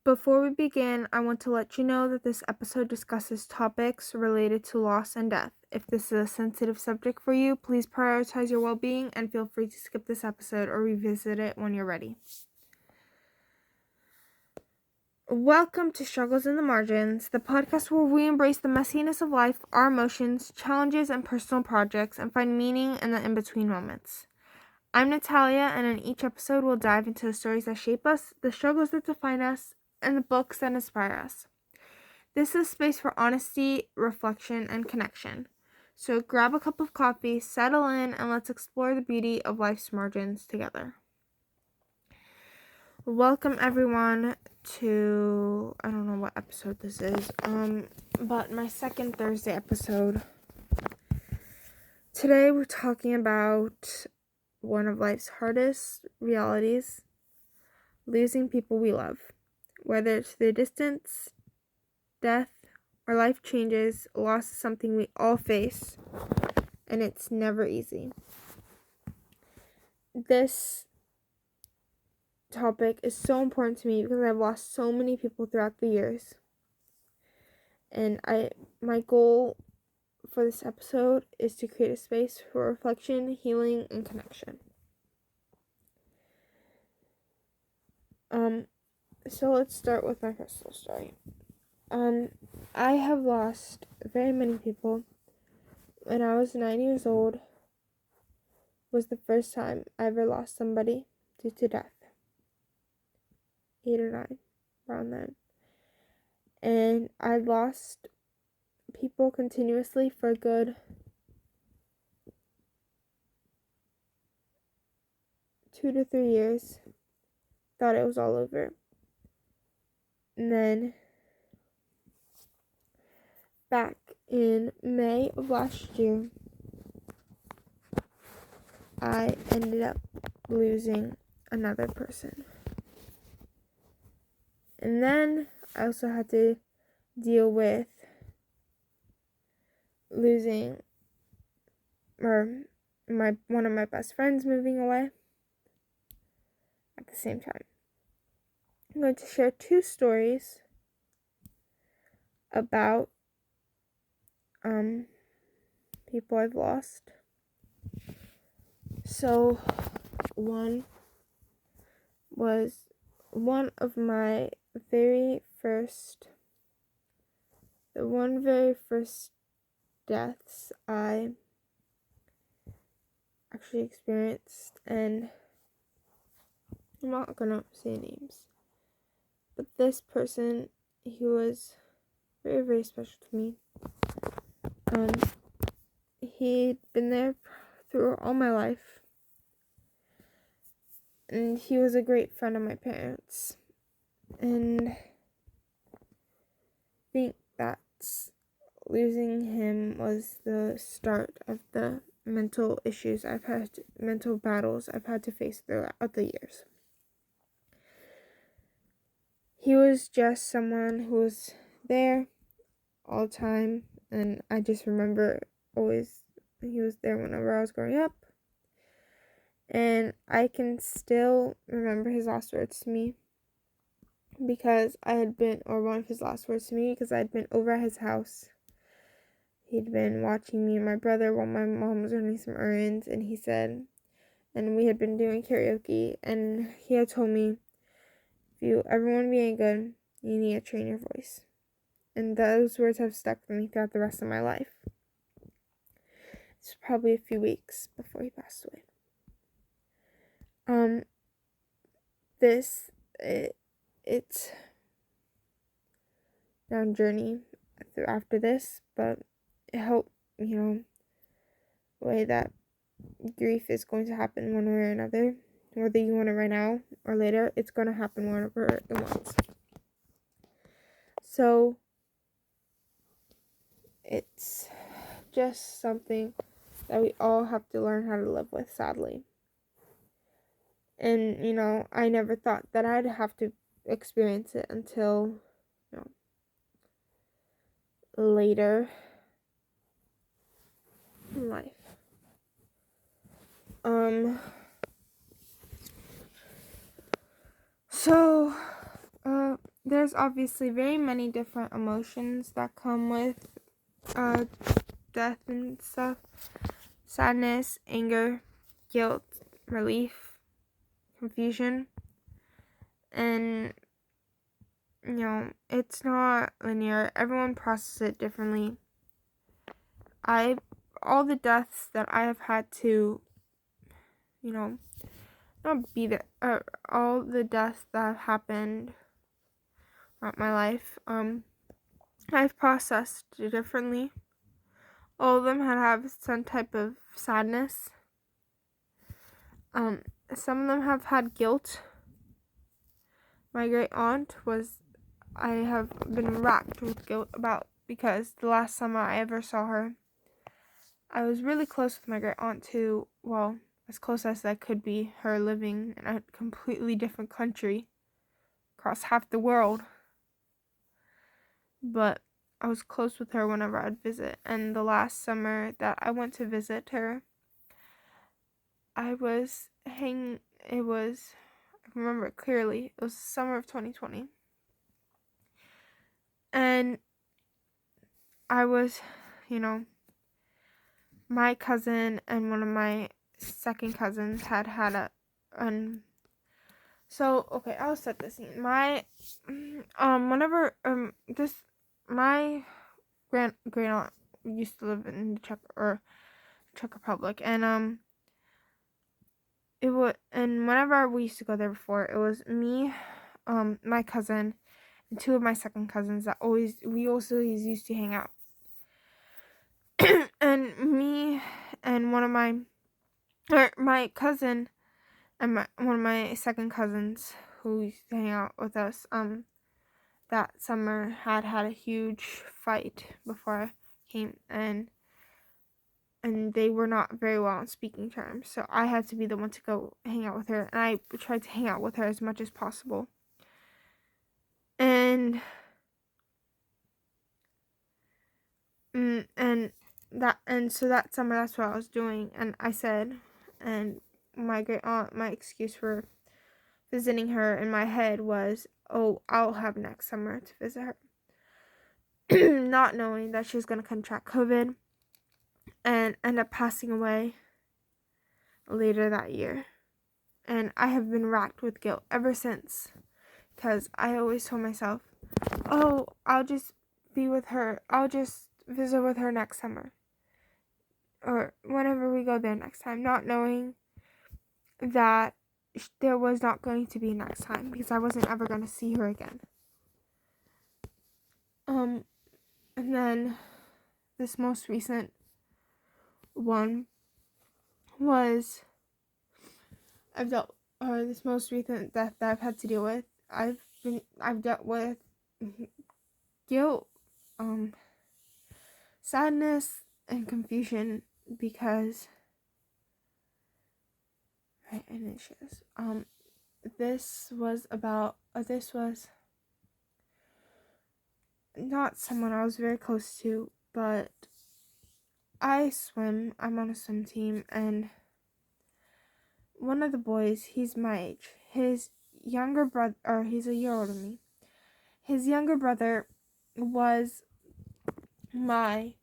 Before we begin, I want to let you know that this episode discusses topics related to loss and death. If this is a sensitive subject for you, please prioritize your well-being and feel free to skip this episode or revisit it when you're ready. Welcome to Struggles in the Margins, the podcast where we embrace the messiness of life, our emotions, challenges, and personal projects, and find meaning in the in-between moments. I'm Natalia, and in each episode we'll dive into the stories that shape us, the struggles that define us, and the books that inspire us. This is a space for honesty, reflection, and connection. So grab a cup of coffee, settle in, and let's explore the beauty of life's margins together. Welcome everyone to, I don't know what episode this is, but my second Thursday episode. Today we're talking about one of life's hardest realities, losing people we love. Whether it's through distance, death, or life changes, loss is something we all face, and it's never easy. This topic is so important to me because I've lost so many people throughout the years. And my goal for this episode is to create a space for reflection, healing, and connection. So let's start with my personal story. I have lost very many people. When I was 9 years old was the first time I ever lost somebody due to death. 8 or 9, around then. And I lost people continuously for a good 2 to 3 years. Thought it was all over. And then back in May of last year, I ended up losing another person. And then I also had to deal with losing one of my best friends moving away at the same time. I'm going to share 2 stories about people I've lost. So one was one of my very first deaths I actually experienced, and I'm not gonna say names, but this person, he was very, very special to me. He'd been there through all my life, and he was a great friend of my parents, and I think that's losing him was the start of the mental battles I've had to face throughout the years. He was just someone who was there all the time, and I just remember always he was there whenever I was growing up. And I can still remember his last words to me because one of his last words to me because I had been over at his house. He'd been watching me and my brother while my mom was running some errands, and he said, and we had been doing karaoke, and he had told me, if you ever want to be any good, you need to train your voice. And those words have stuck with me throughout the rest of my life. It's probably a few weeks before he passed away. It's down journey after this, but it helped, way that grief is going to happen one way or another. Whether you want it right now or later, it's going to happen whenever it wants. So it's just something that we all have to learn how to live with, sadly. And, I never thought that I'd have to experience it until, later in life. there's obviously very many different emotions that come with death and stuff. Sadness, anger, guilt, relief, confusion. And, it's not linear. Everyone processes it differently. All the deaths that I have had to, not be there, all the deaths that have happened throughout my life, I've processed differently. All of them have some type of sadness. Some of them have had guilt. My great aunt I have been racked with guilt about, because the last summer I ever saw her, I was really close with my great aunt to, well, as close as I could be, her living in a completely different country, across half the world. But I was close with her whenever I'd visit, and the last summer that I went to visit her, I remember it clearly, it was the summer of 2020, and I was, my cousin and one of my second cousins had okay, I'll set the scene. My my great aunt used to live in the Czech Republic, and whenever we used to go there before, it was me, my cousin, and two of my second cousins that we also used to hang out. And me and my cousin and one of my second cousins who used to hang out with us that summer had a huge fight before I came, and they were not very well on speaking terms, so I had to be the one to go hang out with her, and I tried to hang out with her as much as possible. And so that summer, that's what I was doing. And I said, and my great aunt, my excuse for visiting her in my head was, oh, I'll have next summer to visit her. Not knowing that she was going to contract COVID and end up passing away later that year. And I have been racked with guilt ever since, because I always told myself, oh, I'll just be with her, I'll just visit with her next summer, or whenever we go there next time, not knowing that there was not going to be next time, because I wasn't ever going to see her again. And then this most recent one was this most recent death that I've had to deal with. I've dealt with guilt, sadness, and confusion, because this was not someone I was very close to, but I'm on a swim team, and one of the boys, he's my age, his younger brother, or he's a year older than me, his younger brother was a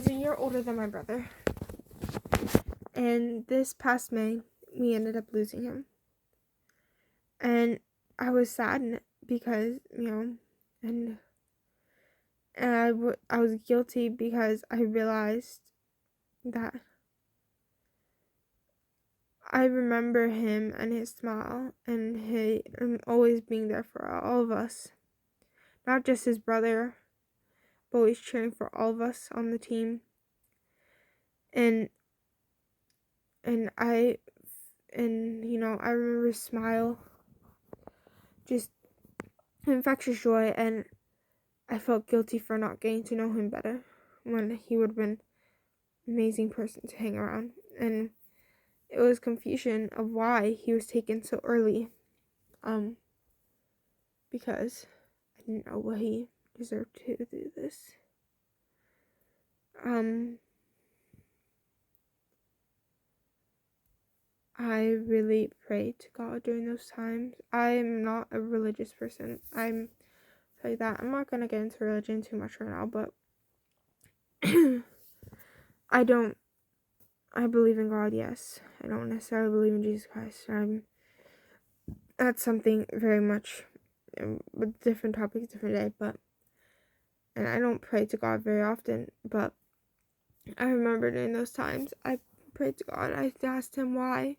year older than my brother, and this past May, we ended up losing him, and I was sad because, and I was guilty, because I realized that I remember him and his smile and him always being there for all of us, not just his brother, but always cheering for all of us on the team. And I remember his smile, just infectious joy, and I felt guilty for not getting to know him better, when he would have been an amazing person to hang around. And it was confusion of why he was taken so early, because I didn't know what he deserved to do this. I really pray to God during those times. I'm not a religious person. I'm like that. I'm not gonna get into religion too much right now, but I believe in God, yes. I don't necessarily believe in Jesus Christ. That's something very much with different topics, different day, and I don't pray to God very often, but I remember during those times I prayed to God. I asked him why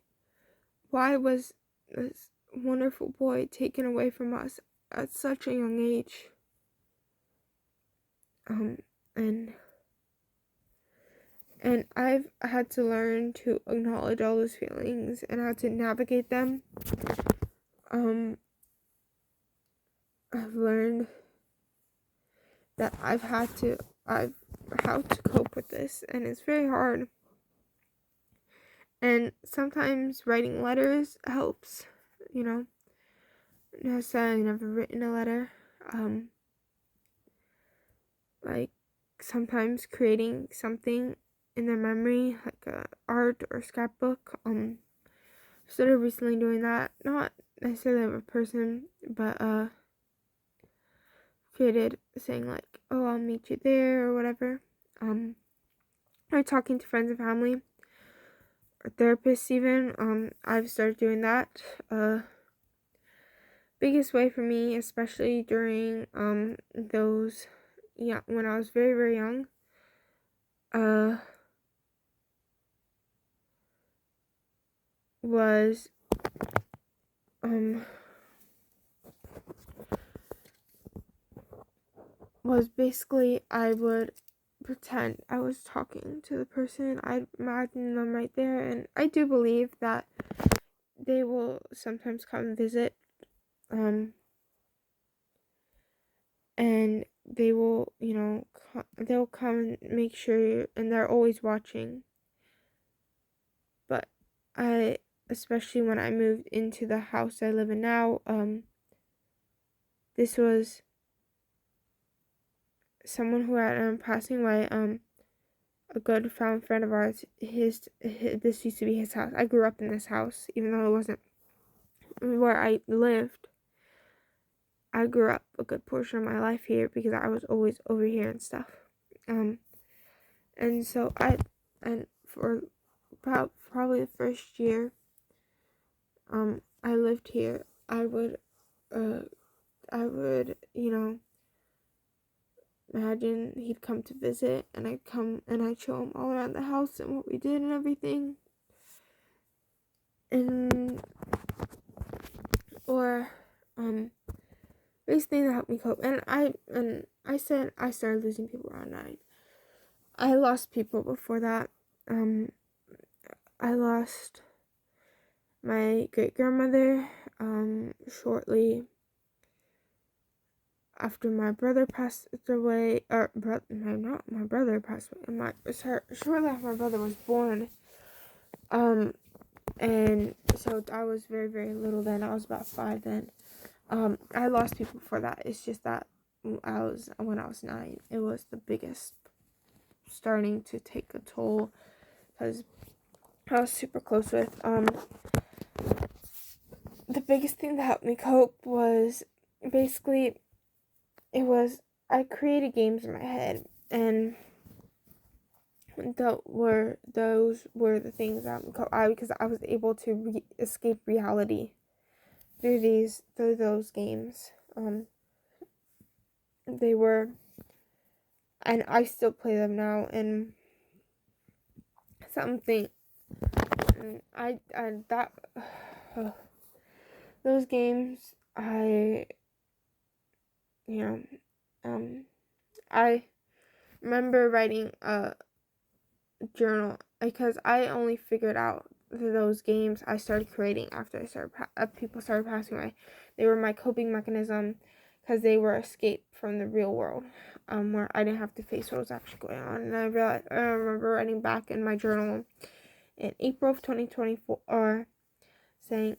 was this wonderful boy taken away from us at such a young age? And I've had to learn to acknowledge all those feelings and how to navigate them. I've learned that I've how to cope with this, and it's very hard. And sometimes writing letters helps, you know. Necessarily never written a letter. Like sometimes creating something in their memory, like a art or scrapbook. Started recently doing that. Not necessarily of a person, but created saying like, "Oh, I'll meet you there" or whatever. Or talking to friends and family or therapists even. I've started doing that. Biggest way for me, especially during those when I was very, very young, was basically I would pretend I was talking to the person. I'd imagine them right there, and I do believe that they will sometimes come and visit, and they will, they'll come and make sure, and they're always watching. But especially when I moved into the house I live in now, this was someone who had passing away, a good friend of ours. This used to be his house. I grew up in this house, even though it wasn't where I lived. I grew up a good portion of my life here because I was always over here and stuff. And so for about probably the first year, I lived here. I would, imagine he'd come to visit, and I'd come and I'd show him all around the house and what we did and everything. And basically that helped me cope. And I said I started losing people around 9. I lost people before that. I lost my great grandmother shortly after my brother passed away, not my brother passed away. Shortly after my brother was born. And so I was very, very little then. I was about 5 then. I lost people before that. It's just that when I was 9, it was the biggest, starting to take a toll, because I was super close with. The biggest thing that helped me cope was basically, I created games in my head, and those were the things that because I was able to escape reality through those games. They were, and I still play them now, and something, and those games, I remember writing a journal, because I only figured out those games I started creating after people started passing away. They were my coping mechanism, because they were escape from the real world, where I didn't have to face what was actually going on. And I remember writing back in my journal in April of 2024, saying,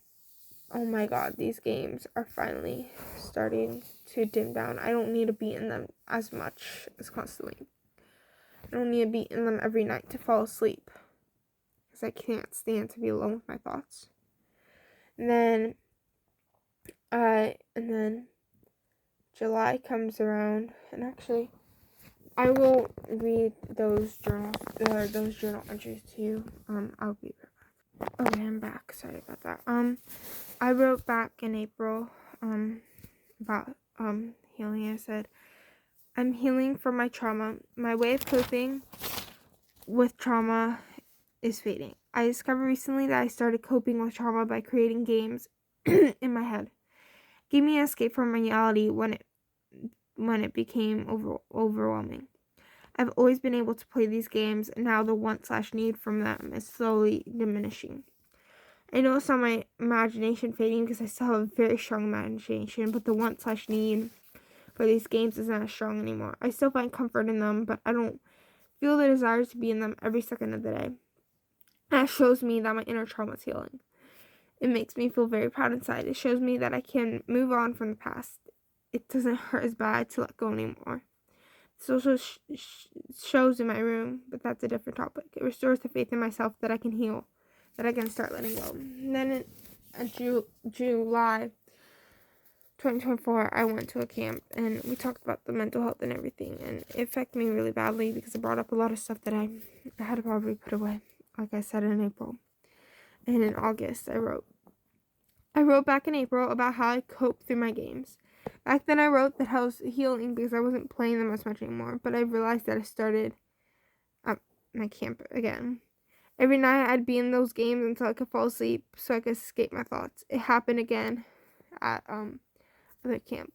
"Oh my God, these games are finally starting to dim down. I don't need to be in them as much as constantly. I don't need to be in them every night to fall asleep. because I can't stand to be alone with my thoughts. And then July comes around, and actually, I will read those journal entries to you. I'll be right back. Okay, I'm back. Sorry about that. I wrote back in April, about healing. I said, I'm healing from my trauma. My way of coping with trauma is fading. I discovered recently that I started coping with trauma by creating games in my head. Gave me an escape from reality when it became overwhelming. I've always been able to play these games, and now the want/need from them is slowly diminishing. I know it's not my imagination fading because I still have a very strong imagination, but the want/need for these games isn't as strong anymore. I still find comfort in them, but I don't feel the desire to be in them every second of the day. That shows me that my inner trauma is healing. It makes me feel very proud inside. It shows me that I can move on from the past. It doesn't hurt as bad to let go anymore. This also shows in my room, but that's a different topic. It restores the faith in myself that I can heal, that I can start letting go. And then in July 2024, I went to a camp, and we talked about the mental health and everything, and it affected me really badly because it brought up a lot of stuff that I had to probably put away, like I said in April. And in August, I wrote back in April about how I cope through my games. Back then I wrote that I was healing because I wasn't playing them as much anymore, but I realized that I started at my camp again. Every night I'd be in those games until I could fall asleep so I could escape my thoughts. It happened again at other camp.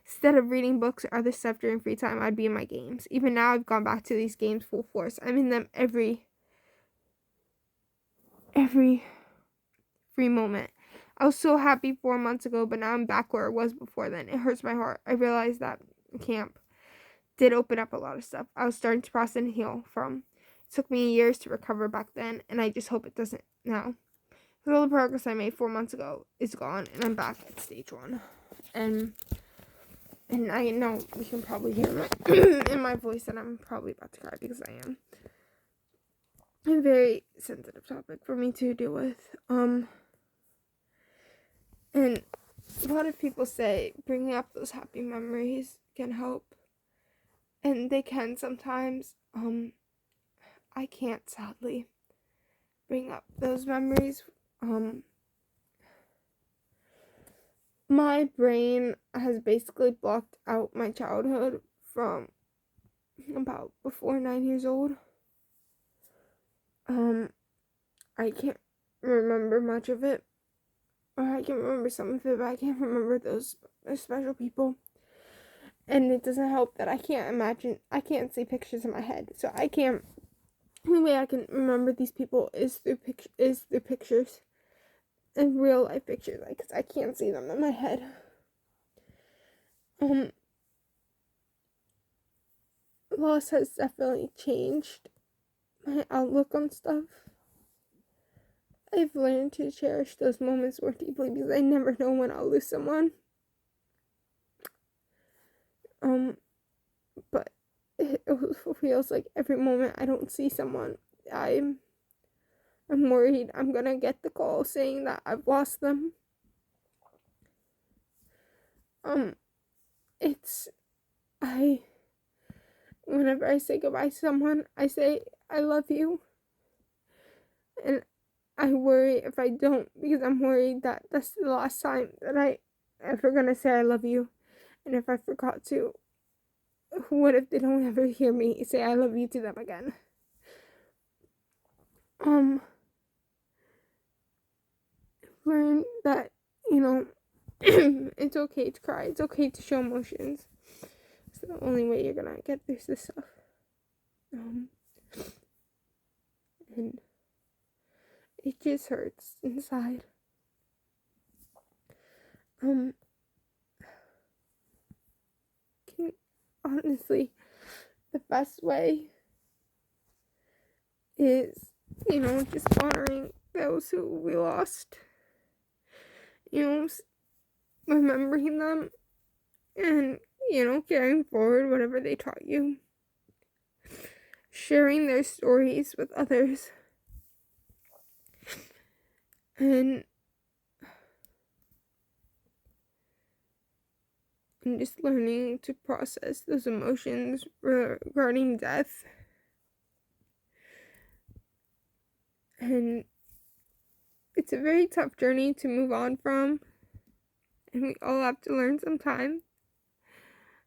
Instead of reading books or other stuff during free time, I'd be in my games. Even now I've gone back to these games full force. I'm in them every free moment. I was so happy 4 months ago, but now I'm back where I was before then. It hurts my heart. I realized that camp did open up a lot of stuff I was starting to process and heal from. It took me years to recover back then, and I just hope it doesn't now. Because all the progress I made 4 months ago is gone, and I'm back at stage 1. And I know you can probably hear in my voice that I'm probably about to cry because I am. A very sensitive topic for me to deal with. And a lot of people say bringing up those happy memories can help. And they can sometimes. I can't sadly bring up those memories. My brain has basically blocked out my childhood from about before 9 years old. I can't remember much of it. Or I can remember some of it, but I can't remember those special people. And it doesn't help that I can't see pictures in my head. So the only way I can remember these people is through pictures. And real life pictures, because I can't see them in my head. Loss has definitely changed my outlook on stuff. I've learned to cherish those moments more deeply because I never know when I'll lose someone. But it feels like every moment I don't see someone, I'm worried I'm gonna get the call saying that I've lost them. Whenever I say goodbye to someone, I say I love you. And I worry if I don't, because I'm worried that that's the last time that I ever gonna say I love you. And if I forgot to, what if they don't ever hear me say I love you to them again? Learn that, it's okay to cry. It's okay to show emotions. It's the only way you're gonna get through this stuff. And it just hurts inside. Honestly, the best way is, just honoring those who we lost. Remembering them and, carrying forward whatever they taught you. Sharing their stories with others. And just learning to process those emotions regarding death. And it's a very tough journey to move on from, and we all have to learn sometime.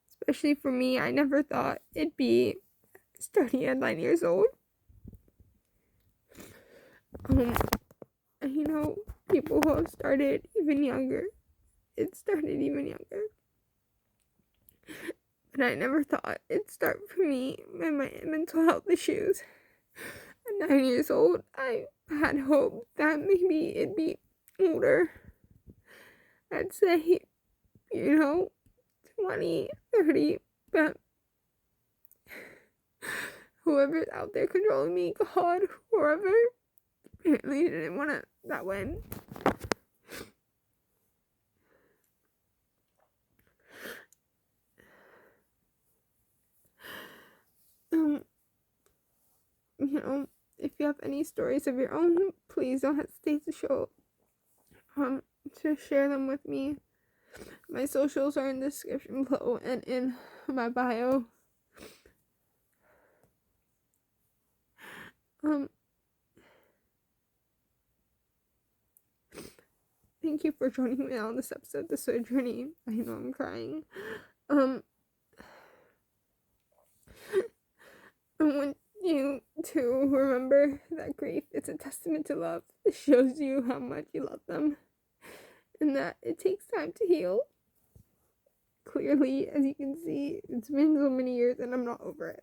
Especially for me, I never thought it'd be starting at 9 years old. And people who have started even younger, it started even younger. But I never thought it'd start for me with my mental health issues. At 9 years old, I had hope that maybe it'd be older. I'd say, 20, 30, but whoever's out there controlling me, God, whoever, apparently didn't want it that way. If you have any stories of your own, please don't hesitate to share them with me. My socials are in the description below and in my bio. Thank you for joining me on this episode, The Soul Journey. I know I'm crying. I want you to remember that grief is a testament to love. It shows you how much you love them, and that it takes time to heal. Clearly, as you can see, it's been so many years and I'm not over it.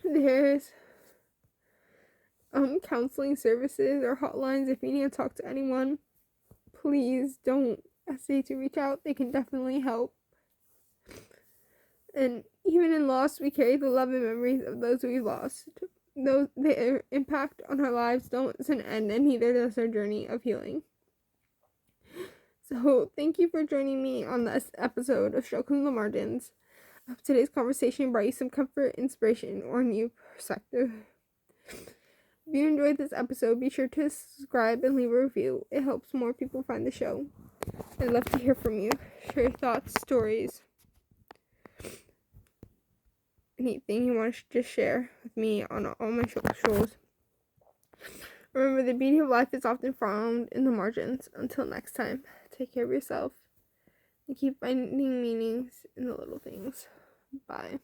There's counseling services or hotlines if you need to talk to anyone. Please don't hesitate to reach out. They can definitely help. And even in loss, we carry the love and memories of those we've lost. Their impact on our lives doesn't end, and neither does our journey of healing. So thank you for joining me on this episode of Struggling in the Margins. I hope today's conversation brought you some comfort, inspiration, or a new perspective. If you enjoyed this episode, be sure to subscribe and leave a review. It helps more people find the show. I'd love to hear from you. Share your thoughts, stories, anything you want to just share with me on all my socials. Remember, the beauty of life is often found in the margins. Until next time, take care of yourself and keep finding meanings in the little things. Bye.